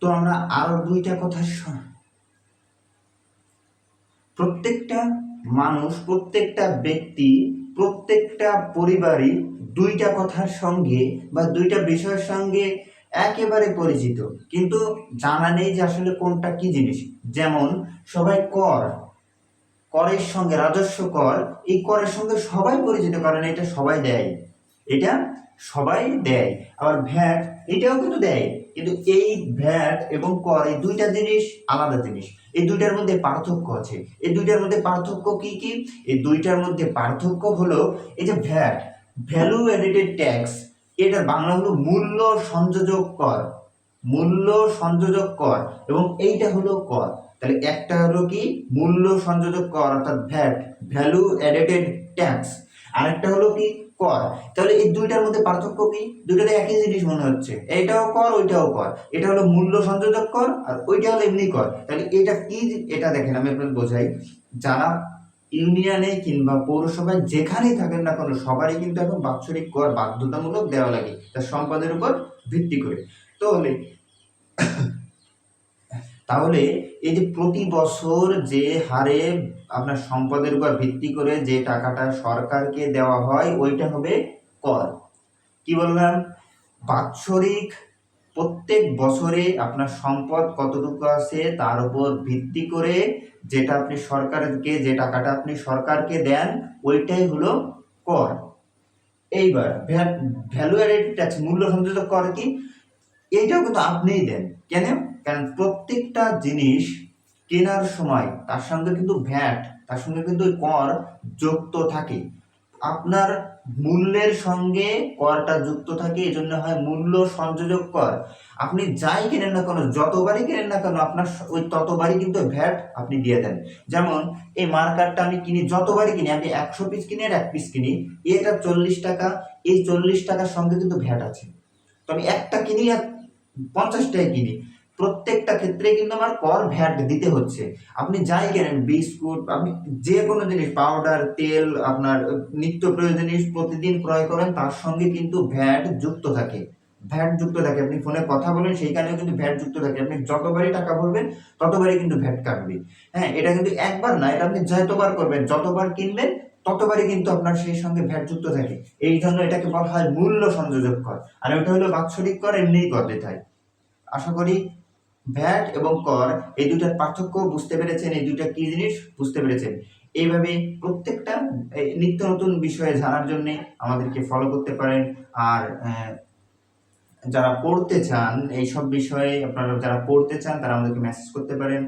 তো আমরা আরো দুইটা কথা প্রত্যেকটা মানুষ, প্রত্যেকটা ব্যক্তি, প্রত্যেকটা পরিবারই দুইটা কথার সঙ্গে বা দুইটা বিষয়ের সঙ্গে একেবারে পরিচিত, কিন্তু জানা নেই যে আসলে কোনটা কি জিনিস। যেমন সবাই করের সঙ্গে, রাজস্ব কর, এই করের সঙ্গে সবাই পরিচিত, কারণ এটা সবাই দেয়, এটা সবাই দেয়। আবার ভ্যাট, এটাও কিন্তু দেয়, কিন্তু এই ভ্যাট এবং কর এই দুইটা জিনিস আলাদা জিনিস। এই দুইটার মধ্যে পার্থক্য আছে। এই দুইটার মধ্যে পার্থক্য কি কি? এই দুইটার মধ্যে পার্থক্য হলো এই যে ভ্যাট, ভ্যালু এডিটেড ট্যাক্স, এটার বাংলা হলো মূল্য সংযোজক কর, মূল্য সংযোজক কর, এবং এইটা হলো কর। তাহলে একটা হলো কি মূল্য সংযোজক কর অর্থাৎ ভ্যাট, ভ্যালু এডিটেড ট্যাক্স, আরেকটা হলো কি কর। তাহলে এই দুইটার মধ্যে পার্থক্য কি? দুইটাতে একই জিনিস মনে হচ্ছে, এইটাও কর ওইটাও কর, এটা হলো মূল্য সংযোজক কর আর ওইটা হলো এমনি কর। তাহলে এটা কি? এটা দেখেন আমি আপনাদের বোঝাই। যারা ইউনিয়নে কিংবা পৌরসভায় যেখানেই থাকেন না কেন, সবারই কিন্তু এখন বাৎসরিক কর বাধ্যতামূলক দেওয়া লাগে তার সম্পদের উপর ভিত্তি করে। তাহলে তাহলে এই যে প্রতি বছর যে হারে আপনার সম্পদের উপর ভিত্তি করে যে টাকাটা সরকারকে দেওয়া হয় ওইটা হবে কর। কি বললাম? বাৎসরিক, প্রত্যেক বছরে আপনার সম্পদ কতটুকু আছে তার উপর ভিত্তি করে যেটা আপনি সরকারকে, যে টাকাটা আপনি সরকারকে দেন ওইটাই হলো কর। এইবার ভ্যালু অ্যাডেড ট্যাক্স, মূল্য সংযোজক কর কি? এইটাও কিন্তু আপনিই দেন। কেন? কারণ প্রত্যেকটা জিনিস কেনার সময় তার সঙ্গে কিন্তু ভ্যাট, তার সঙ্গে কিন্তু কর যুক্ত থাকে। আপনার মূল্যের সঙ্গে করটা যুক্ত থাকে, এই জন্য হয় মূল্য সংযোজক কর। আপনি যাই কেনেন না কেন, যতবারই কেনেন না কেন, আপনার ওই ততবারই কিন্তু ভ্যাট আপনি দিয়ে দেন। যেমন এই মার্কারটা আমি কিনি, যতবারই কিনি, আমি 100 পিস কিনি আর 1 পিস কিনি, এটা 40 টাকা, এই 40 টাকার সঙ্গে কিন্তু ভ্যাট আছে। তো আমি একটা কিনি আর 50 টাকায় কিনি, প্রত্যেকটা ক্ষেত্রে কিন্তু আমার কর ভ্যাট দিতে হচ্ছে। আপনি যাই কেনেন, বিস্কুট, আপনি যে কোনো জিনিস, পাউডার, তেল, আপনার নিত্য প্রয়োজনীয় প্রতিদিন ক্রয় করেন, তার সঙ্গে কিন্তু ভ্যাট যুক্ত থাকে, ভ্যাট যুক্ত থাকে। আপনি ফোনে কথা বলেন, সেইখানেও কিন্তু ভ্যাট যুক্ত থাকে। আপনি যতবারই টাকা ভরবেন ততবারই কিন্তু ভ্যাট কাটবে। হ্যাঁ, এটা কিন্তু একবার না, এটা আপনি যতবার করবেন, যতবার কিনবেন ততবারই কিন্তু আপনার সেই সঙ্গে ভ্যাট যুক্ত থাকে। এই জন্য এটাকে বলা হয় মূল্য সংযোজক কর, আর ওটা হলো বাৎসরিক কর, এমনিই কর দিতে হয়। আশা করি ভ্যাট এবং কর এই দুটার পার্থক্য বুঝতে পেরেছেন, এই দুটা কি জিনিস বুঝতে পেরেছেন। এইভাবে প্রত্যেকটা নিত্য নতুন বিষয়ে জানার জন্য আমাদেরকে ফলো করতে পারেন। আর যারা পড়তে চান এইসব বিষয়ে, আপনারা যারা পড়তে চান তারা আমাদেরকে মেসেজ করতে পারেন।